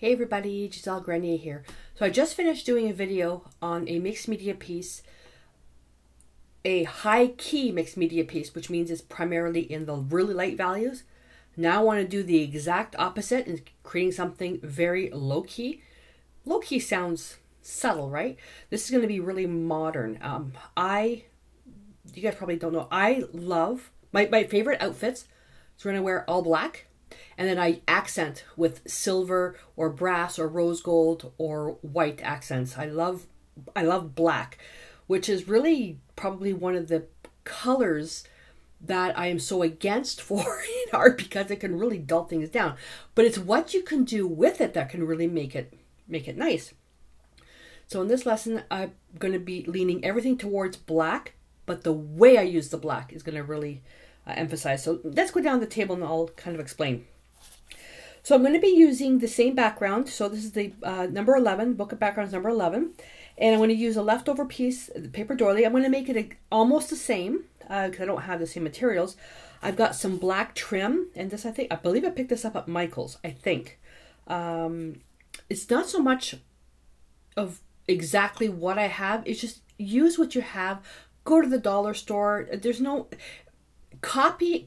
Hey everybody, Gisele Grenier here. So I just finished doing a video on a mixed media piece, a high key mixed media piece, which means it's primarily in the really light values. Now I want to do the exact opposite and creating something very low key. Low key sounds subtle, right? This is going to be really modern. You guys probably don't know, I love, my favorite outfits is when I wear all black. And then I accent with silver or brass or rose gold or white accents. I love black, which is really probably one of the colors that I am so against for in art because it can really dull things down. But it's what you can do with it that can really make it nice. So in this lesson, I'm going to be leaning everything towards black, but the way I use the black is going to really emphasize. So let's go down the table and I'll kind of explain. So I'm going to be using the same background. So this is the number 11, book of backgrounds number 11. And I'm going to use a leftover piece, the paper doily. I'm going to make it almost the same because I don't have the same materials. I've got some black trim, and this I believe I picked this up at Michael's, I think. It's not so much of exactly what I have. It's just use what you have. Go to the dollar store. There's no... Copying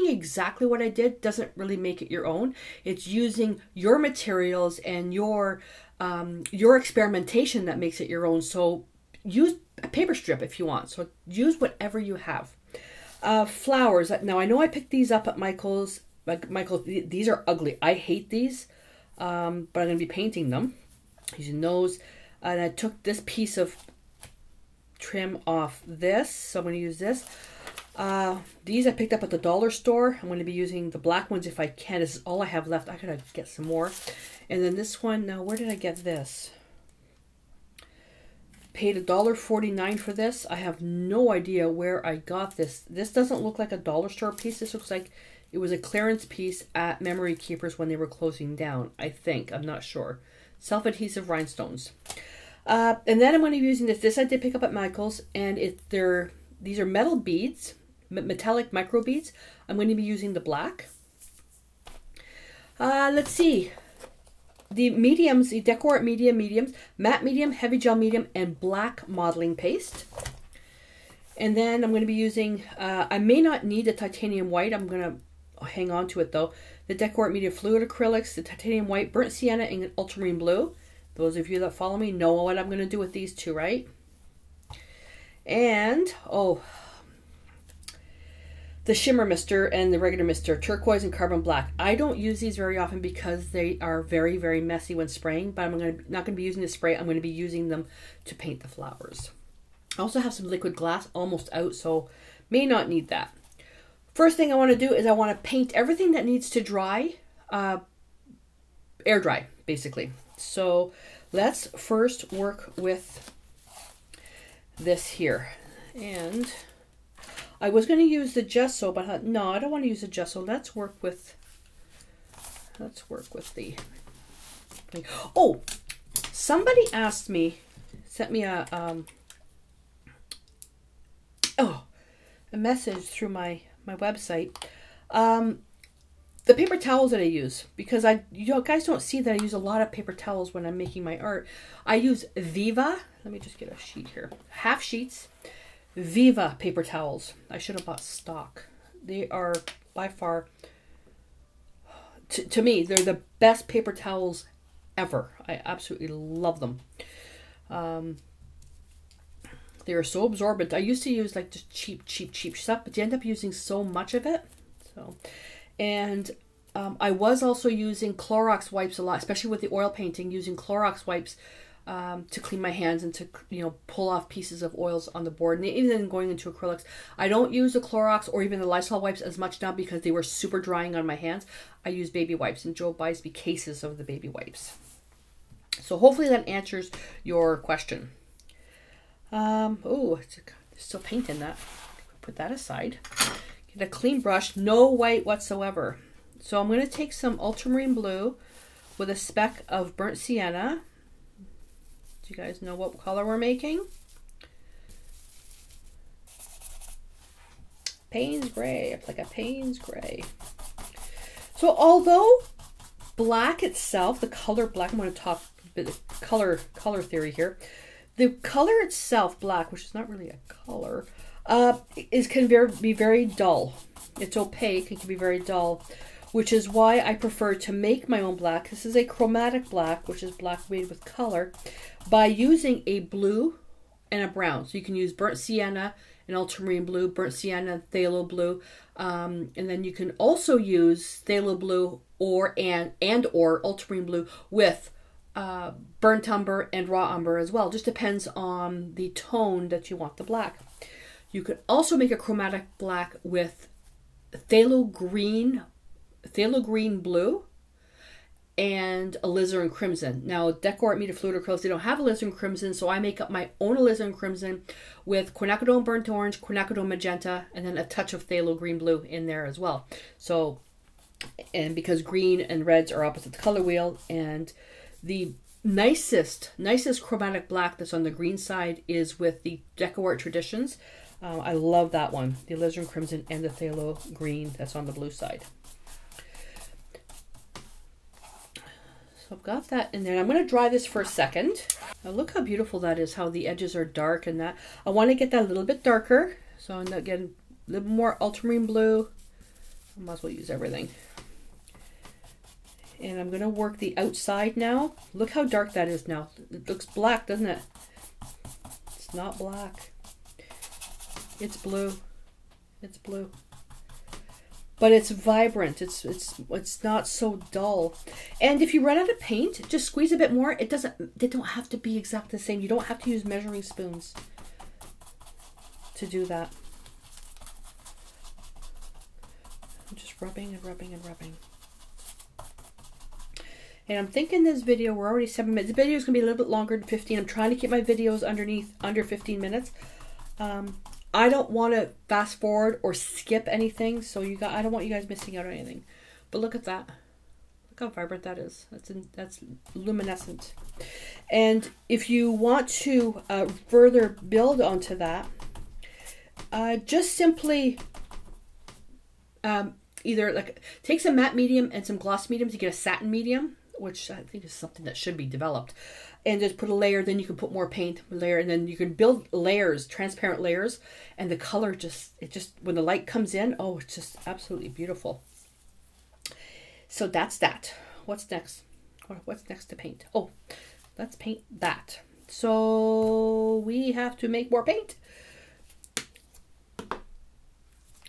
exactly what I did doesn't really make it your own. It's using your materials and your experimentation that makes it your own. So use a paper strip if you want. So use whatever you have. Flowers. Now I know I picked these up at Michael's. These are ugly. I hate these, but I'm going to be painting them using those. And I took this piece of trim off this, so I'm going to use this. These I picked up at the dollar store. I'm going to be using the black ones if I can. This is all I have left. I gotta get some more. And then this one, now where did I get this? Paid $1.49 for this. I have no idea where I got this. This doesn't look like a dollar store piece. This looks like it was a clearance piece at Memory Keepers when they were closing down, I think. I'm not sure. Self-adhesive rhinestones. And then I'm going to be using this. This I did pick up at Michael's, and these are metal beads. Metallic micro beads. I'm going to be using the black. Let's see. The mediums, the Decor Art mediums, matte medium, heavy gel medium, and black modeling paste. And then I'm going to be using, I may not need the titanium white. I'm going to hang on to it though. The Decor Art Media Fluid Acrylics, the titanium white, burnt sienna, and ultramarine blue. Those of you that follow me know what I'm going to do with these two, right? And, the Shimmer Mister and the regular Mister, turquoise and carbon black. I don't use these very often because they are very, very messy when spraying, but I'm not going to be using the spray. I'm going to be using them to paint the flowers. I also have some liquid glass almost out, so may not need that. First thing I want to do is I want to paint everything that needs to dry, air dry, basically. So let's first work with this here. And I was going to use the gesso, but I thought, no, I don't want to use the gesso. Let's work with the... Oh, somebody asked me, sent me a message through my website. The paper towels that I use, because you guys don't see that I use a lot of paper towels when I'm making my art. I use Viva. Let me just get a sheet here. Half sheets. Viva paper towels. I should have bought stock. They are by far, to me, they're the best paper towels ever. I absolutely love them. They are so absorbent. I used to use like just cheap stuff, but you end up using so much of it. So, and I was also using Clorox wipes a lot, especially with the oil painting, using Clorox wipes to clean my hands and to, pull off pieces of oils on the board. And even then going into acrylics, I don't use the Clorox or even the Lysol wipes as much now because they were super drying on my hands. I use baby wipes, and Joe buys me cases of the baby wipes. So hopefully that answers your question. Oh, there's still paint in that. Put that aside. Get a clean brush, no white whatsoever. So I'm going to take some ultramarine blue with a speck of burnt sienna. Do you guys know what color we're making? Payne's Gray, like a Payne's Gray. So although black itself, the color black, I'm going to talk a bit of color theory here. The color itself, black, which is not really a color, can be very dull. It's opaque and can be very dull, which is why I prefer to make my own black. This is a chromatic black, which is black made with color, by using a blue and a brown. So you can use burnt sienna and ultramarine blue, burnt sienna, phthalo blue, and then you can also use phthalo blue or ultramarine blue with burnt umber and raw umber as well. Just depends on the tone that you want the black. You could also make a chromatic black with phthalo green blue and alizarin crimson. Now, Decor Art Media Fluid Acrylics, they don't have alizarin crimson, so I make up my own alizarin crimson with quinacridone burnt orange, quinacridone magenta, and then a touch of phthalo green blue in there as well. So, and because green and reds are opposite the color wheel, and the nicest chromatic black that's on the green side is with the Decor Art Traditions. I love that one, the alizarin crimson and the phthalo green that's on the blue side. So I've got that in there. I'm going to dry this for a second. Now look how beautiful that is, how the edges are dark and that. I want to get that a little bit darker. So I'm getting a little more ultramarine blue. I might as well use everything. And I'm going to work the outside now. Look how dark that is now. It looks black, doesn't it? It's not black. It's blue. It's blue. But it's vibrant. It's not so dull. And if you run out of paint, just squeeze a bit more. They don't have to be exactly the same. You don't have to use measuring spoons to do that. I'm just rubbing and rubbing and rubbing. And I'm thinking this video, we're already 7 minutes. The video is going to be a little bit longer than 15. I'm trying to keep my videos under 15 minutes. I don't want to fast forward or skip anything, so I don't want you guys missing out on anything. But look at that. Look how vibrant that is. That's luminescent. And if you want to further build onto that, just simply either like take some matte medium and some gloss medium to get a satin medium, which I think is something that should be developed, and just put a layer. Then you can put more paint, layer, and then you can build layers, transparent layers, and the color just when the light comes in, oh, it's just absolutely beautiful. So that's that. What's next? What's next to paint? Oh, let's paint that. So we have to make more paint.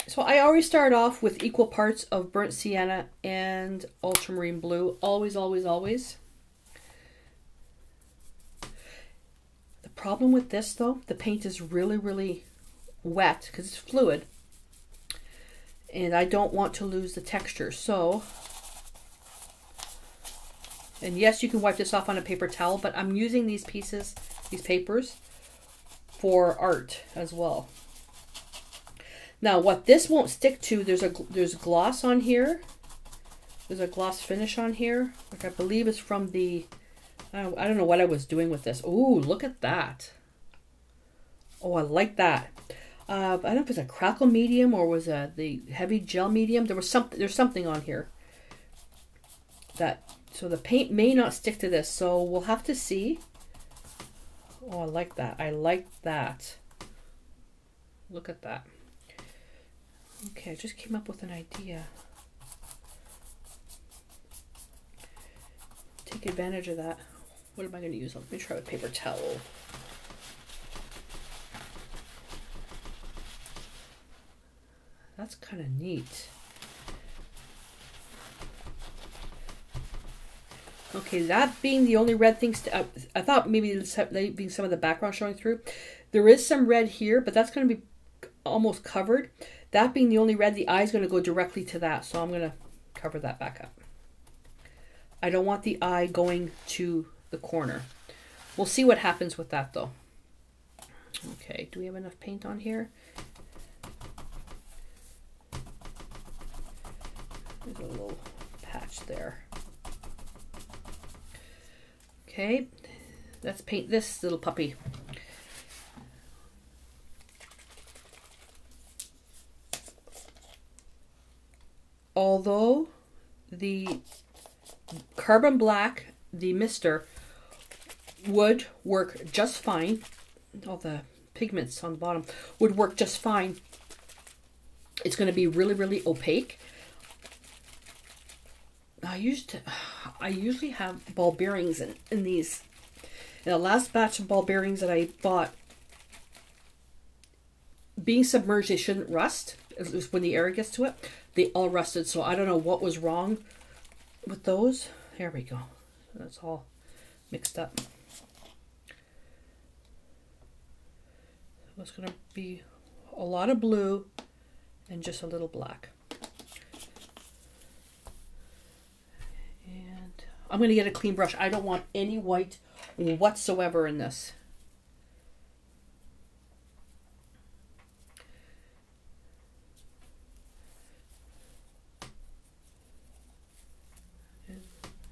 So I always start off with equal parts of burnt sienna and ultramarine blue. Always, always, always. The problem with this though, the paint is really, really wet because it's fluid. And I don't want to lose the texture. So, and yes, you can wipe this off on a paper towel, but I'm using these papers for art as well. Now, what this won't stick to, there's gloss on here. There's a gloss finish on here, which I believe is from the, I don't know what I was doing with this. Ooh, look at that. Oh, I like that. I don't know if it's a crackle medium or was the heavy gel medium. There's something on here that, so the paint may not stick to this. So we'll have to see. Oh, I like that. I like that. Look at that. Okay, I just came up with an idea. Take advantage of that. What am I going to use? Let me try with paper towel. That's kind of neat. Okay, that being the only red things, I thought maybe leaving some of the background showing through. There is some red here, but that's going to be almost covered. That being the only red, the eye is going to go directly to that. So I'm going to cover that back up. I don't want the eye going to the corner. We'll see what happens with that though. Okay, do we have enough paint on here? There's a little patch there. Okay, let's paint this little puppy. Although the Carbon Black, the mister, would work just fine. All the pigments on the bottom would work just fine. It's going to be really, really opaque. I usually have ball bearings in these. In the last batch of ball bearings that I bought, being submerged, they shouldn't rust. At least when the air gets to it, they all rusted. So I don't know what was wrong with those. There we go. That's all mixed up. So it's going to be a lot of blue and just a little black. And I'm going to get a clean brush. I don't want any white whatsoever in this. And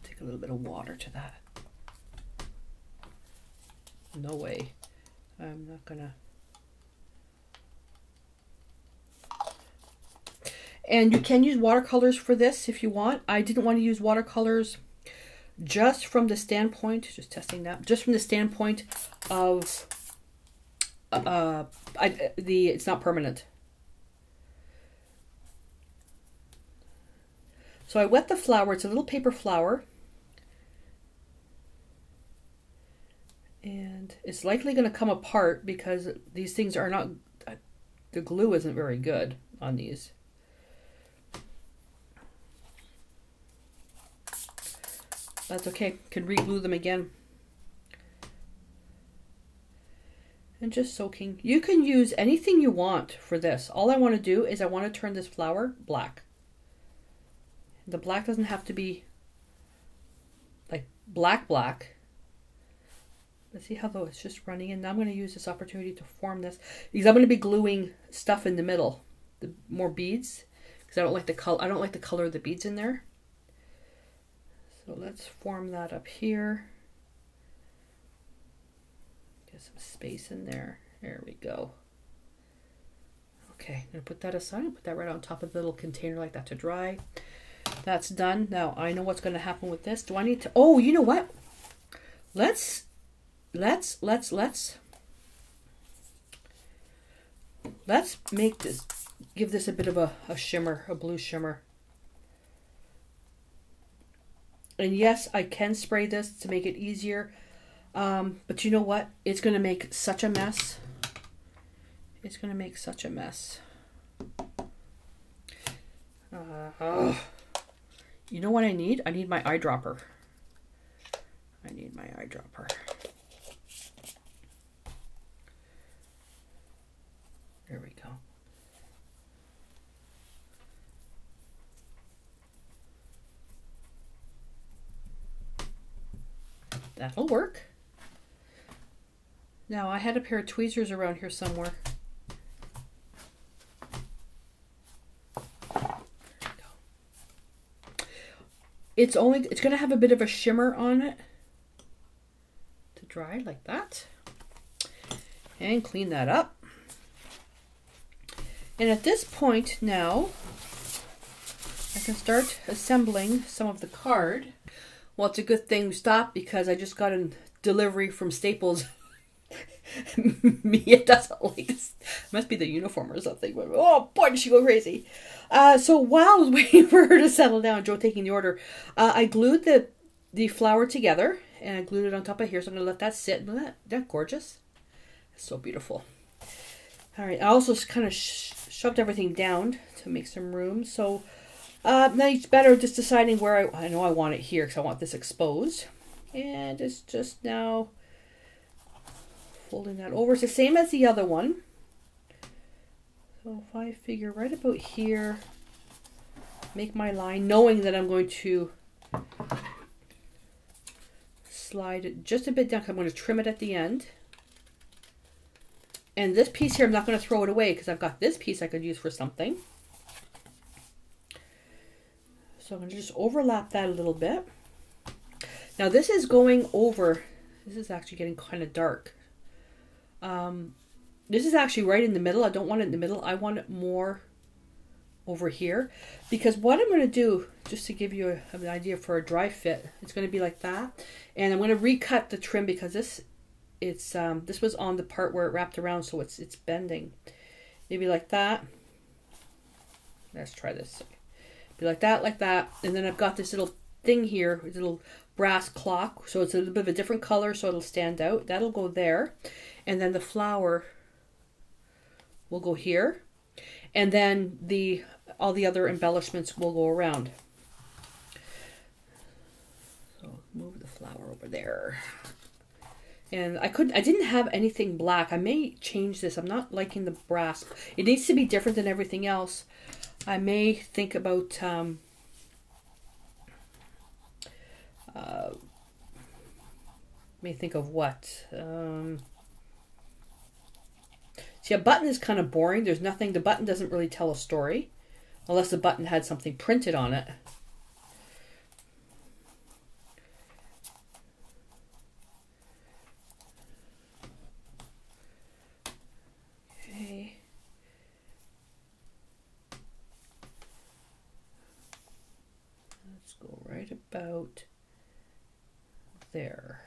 take a little bit of water to that. No way. I'm not going to. And you can use watercolors for this if you want. I didn't want to use watercolors just from the standpoint, just testing that, just from the standpoint of it's not permanent. So I wet the flower. It's a little paper flower. And it's likely going to come apart because these things are not, the glue isn't very good on these. That's okay. Can re-glue them again. And just soaking. You can use anything you want for this. All I want to do is I want to turn this flower black. The black doesn't have to be like black. Let's see how though it's just running in. Now I'm going to use this opportunity to form this because I'm going to be gluing stuff in the middle, the more beads, because I don't like the color. I don't like the color of the beads in there. So let's form that up here. Get some space in there. There we go. Okay, I'm going to put that aside. Put that right on top of the little container like that to dry. That's done. Now I know what's going to happen with this. Do I need to? Oh, you know what? Let's make this. Give this a bit of a shimmer, a blue shimmer. And yes, I can spray this to make it easier. But you know what? It's going to make such a mess. It's going to make such a mess. You know what I need? I need my eyedropper. I need my eyedropper. There we go. That'll work. Now I had a pair of tweezers around here somewhere. It's going to have a bit of a shimmer on it to dry like that. And clean that up. And at this point now, I can start assembling some of the card. Well, it's a good thing we stopped because I just got a delivery from Staples. Mia doesn't like this. Must be the uniform or something. But, oh boy, did she go crazy. So while I was waiting for her to settle down, Joe taking the order, I glued the flower together and I glued it on top of here. So I'm going to let that sit. Isn't that gorgeous? It's so beautiful. All right. I also kind of shoved everything down to make some room. So now it's better just deciding where I know I want it here because I want this exposed. And it's just now folding that over. It's the same as the other one. So if I figure right about here, make my line, knowing that I'm going to slide it just a bit down because I'm going to trim it at the end. And this piece here, I'm not going to throw it away because I've got this piece I could use for something. So I'm going to just overlap that a little bit. Now this is going over, this is actually getting kind of dark. This is actually right in the middle. I don't want it in the middle. I want it more over here, because what I'm going to do, just to give you an idea for a dry fit, it's going to be like that, and I'm going to recut the trim because this was on the part where it wrapped around, so it's bending. Maybe like that. Let's try this. Be like that, and then I've got this little thing here, this little brass clock, so it's a little bit of a different color, so it'll stand out. That'll go there, and then the flower will go here, and then all the other embellishments will go around. So move the flower over there. And I didn't have anything black. I may change this. I'm not liking the brass. It needs to be different than everything else. I may think about what. See, a button is kind of boring. There's nothing. The button doesn't really tell a story, unless the button had something printed on it. Okay. Let's go right about there.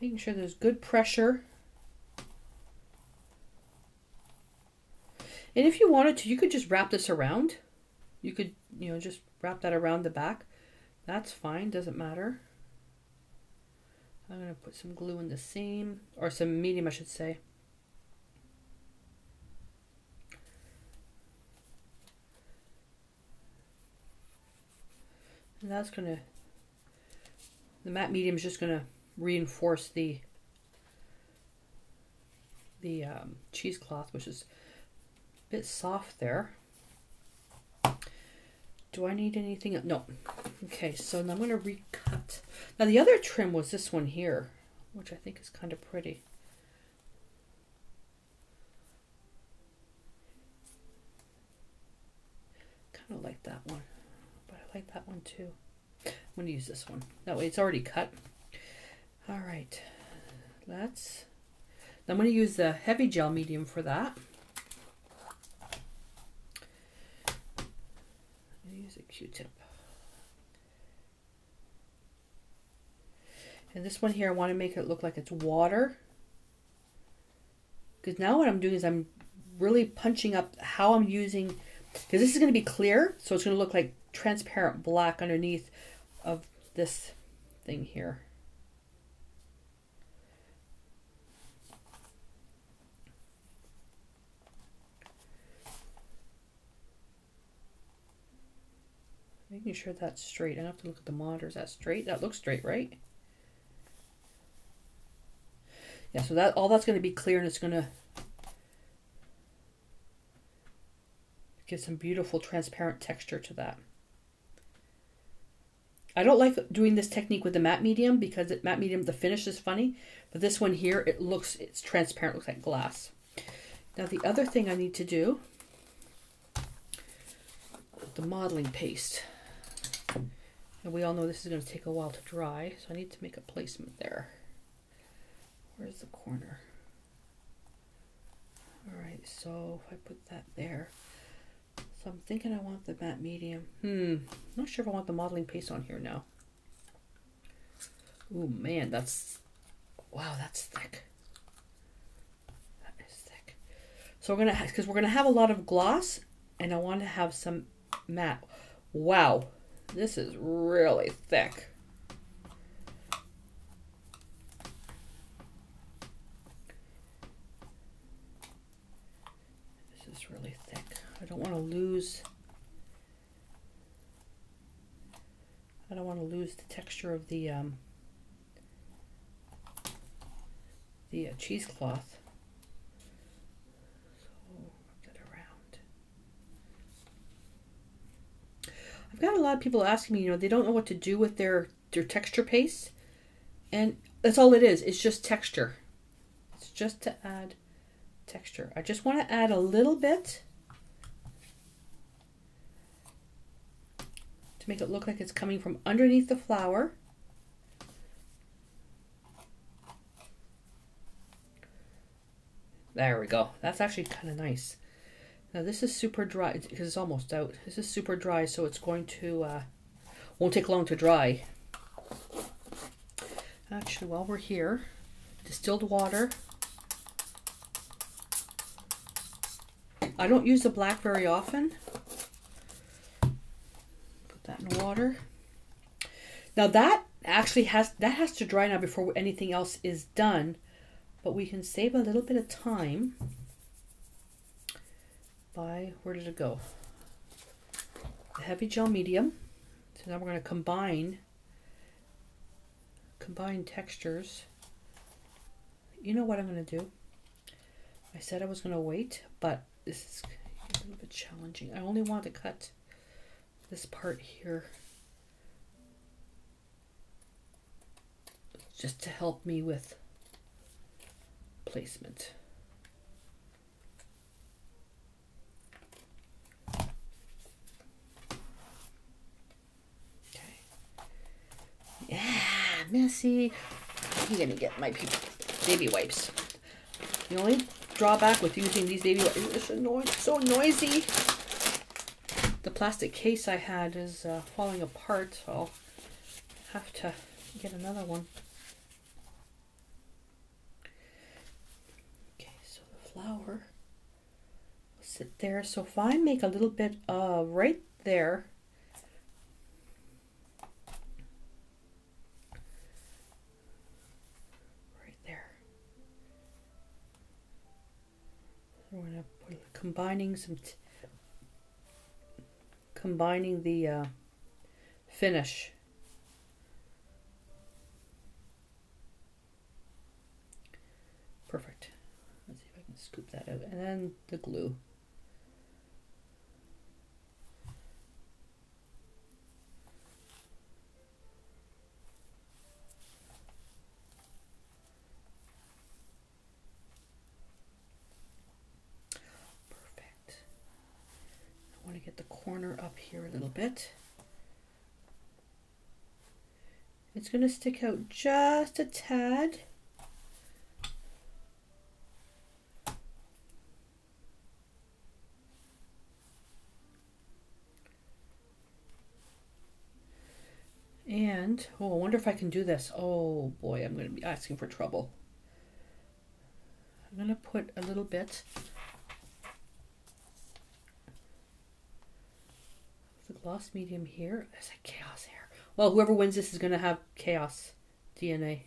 Making sure there's good pressure. And if you wanted to, you could just wrap this around. You could, just wrap that around the back. That's fine, doesn't matter. I'm going to put some glue in the seam, or some medium, I should say. And that's going to, the matte medium is just going to reinforce the cheesecloth, which is a bit soft there. Do I need anything? No. Okay, so now I'm going to recut. Now the other trim was this one here, which I think is kind of pretty. Kind of like that one, but I like that one too. I'm going to use this one. That way it's already cut. All right, I'm going to use the heavy gel medium for that. I'm going to use a Q-tip. And this one here, I want to make it look like it's water. Because now what I'm doing is I'm really punching up how I'm using, because this is going to be clear, so it's going to look like transparent black underneath of this thing here. Making sure that's straight. I have to look at the monitor. Is that straight? That looks straight, right? Yeah, so that all that's going to be clear, and it's going to give some beautiful transparent texture to that. I don't like doing this technique with the matte medium because matte medium, the finish is funny, but this one here, it's transparent, looks like glass. Now the other thing I need to do, the modeling paste. And we all know this is going to take a while to dry, so I need to make a placement there. Where's the corner? All right, so if I put that there, so I'm thinking I want the matte medium. Not sure if I want the modeling paste on here now. Oh man, wow, that's thick. That is thick. So because we're gonna have a lot of gloss, and I want to have some matte. Wow, this is really thick. This is really thick. I don't want to lose. I don't want to lose the texture of the cheesecloth. So get around. I've got a lot of people asking me, they don't know what to do with their texture paste, and that's all it is. It's just texture. It's just to add texture. I just want to add a little bit to make it look like it's coming from underneath the flower. There we go. That's actually kind of nice. Now this is super dry because it's almost out. This is super dry, so it's going to, won't take long to dry. Actually, while we're here, distilled water. I don't use the black very often. Put that in water. Now that actually has to dry now before anything else is done, but we can save a little bit of time by, where did it go? The heavy gel medium. So now we're going to combine textures. You know what I'm going to do? I said I was going to wait, but this is a little bit challenging. I only want to cut this part here just to help me with placement. Okay. Yeah, messy. I'm gonna get my baby wipes. The only drawback with using these baby wipes is it's so noisy. The plastic case I had is falling apart, so I'll have to get another one. Okay, so the flour will sit there. So if I make a little bit right there, we're going to put combining the finish. Perfect. Let's see if I can scoop that out. And then the glue. Get the corner up here a little bit. It's going to stick out just a tad. And, oh, I wonder if I can do this. Oh boy, I'm going to be asking for trouble. I'm going to put a little bit gloss medium here. There's a chaos here. Well, whoever wins this is going to have chaos DNA.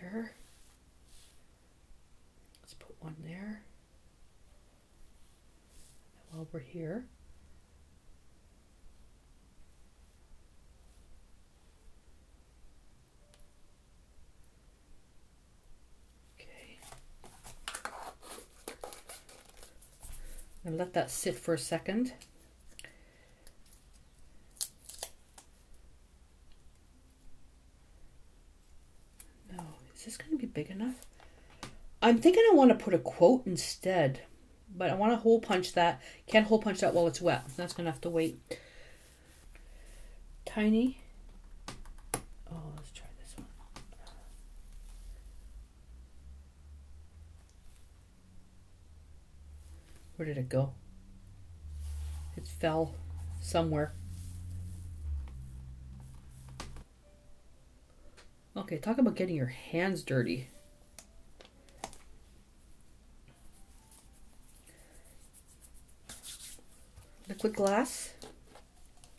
There. Let's put one there. And while we're here, and let that sit for a second. Now, is this going to be big enough? I'm thinking I want to put a quote instead, but I want to hole punch that. Can't hole punch that while it's wet. That's going to have to wait. Tiny. Oh, let's try this one. Where did it go? It fell somewhere. Okay, talk about getting your hands dirty. Liquid glass.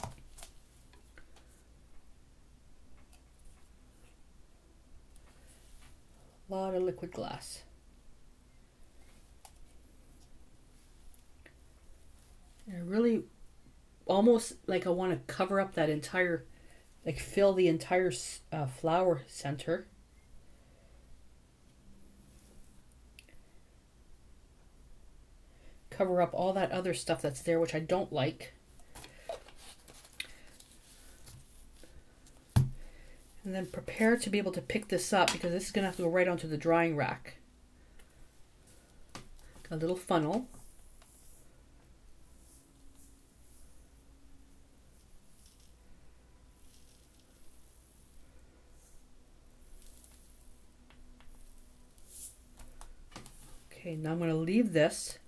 A lot of liquid glass. And I really almost like I want to cover up that entire, like fill the entire flower center. Cover up all that other stuff that's there, which I don't like. And then prepare to be able to pick this up because this is going to have to go right onto the drying rack. A little funnel. now I'm going to leave this.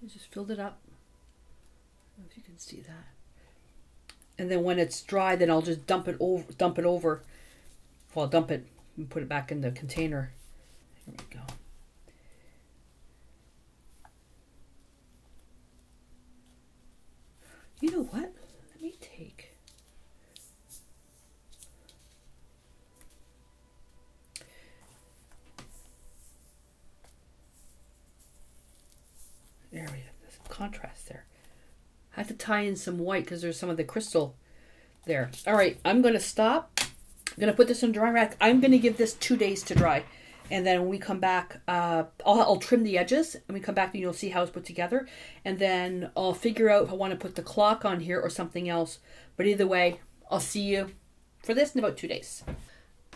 I just filled it up. I don't know if you can see that. And then when it's dry, then I'll just dump it over. Well, dump it and put it back in the container. Here we go. You know what? Let me take... There we go. There's some contrast there. I had to tie in some white because there's some of the crystal there. All right, I'm going to stop. I'm going to put this in a dry rack. I'm going to give this 2 days to dry. And then when we come back, I'll trim the edges. And we come back and you'll see how it's put together. And then I'll figure out if I want to put the clock on here or something else. But either way, I'll see you for this in about 2 days.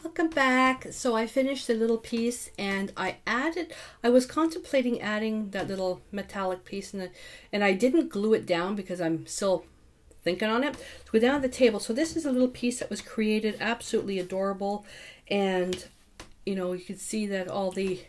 Welcome back. So I finished the little piece and I was contemplating adding that little metallic piece and I didn't glue it down because I'm still thinking on it. So go down to the table. So this is a little piece that was created, absolutely adorable. And you know, you can see that all the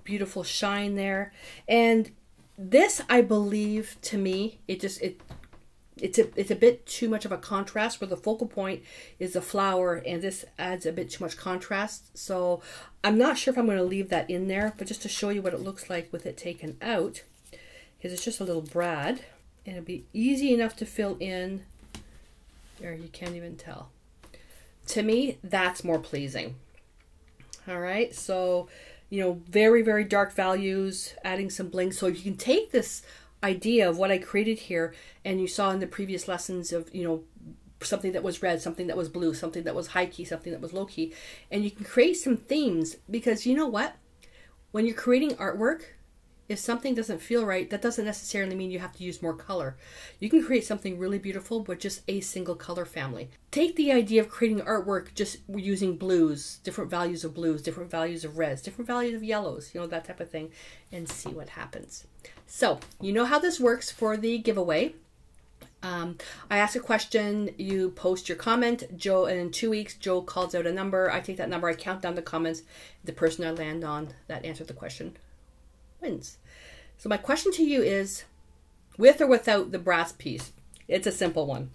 beautiful shine there. And this, I believe, to me, it's a bit too much of a contrast where the focal point is the flower and this adds a bit too much contrast. So I'm not sure if I'm going to leave that in there, but just to show you what it looks like with it taken out, because it's just a little brad and it'll be easy enough to fill in. There, you can't even tell. To me, that's more pleasing. All right, so, you know, very, very dark values, adding some bling. So if you can take this idea of what I created here, and you saw in the previous lessons of, you know, something that was red, something that was blue, something that was high key, something that was low key, and you can create some themes, because you know what, when you're creating artwork, if something doesn't feel right, that doesn't necessarily mean you have to use more color. You can create something really beautiful with just a single color family. Take the idea of creating artwork just using blues, different values of blues, different values of reds, different values of yellows, you know, that type of thing, and see what happens. So, you know how this works for the giveaway. I ask a question, you post your comment, Joe, and in 2 weeks, Joe calls out a number. I take that number, I count down the comments. The person I land on that answered the question wins. So my question to you is, with or without the brass piece? It's a simple one.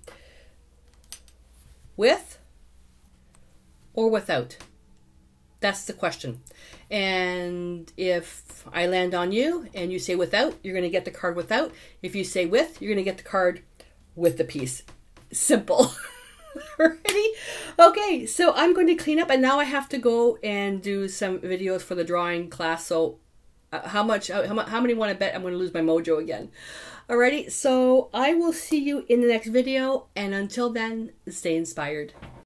With or without? That's the question. And if I land on you and you say without, you're going to get the card without. If you say with, you're going to get the card with the piece. Simple. Ready? Okay, so I'm going to clean up, and now I have to go and do some videos for the drawing class. So how many want to bet I'm going to lose my mojo again? Alrighty, so I will see you in the next video, and until then, stay inspired.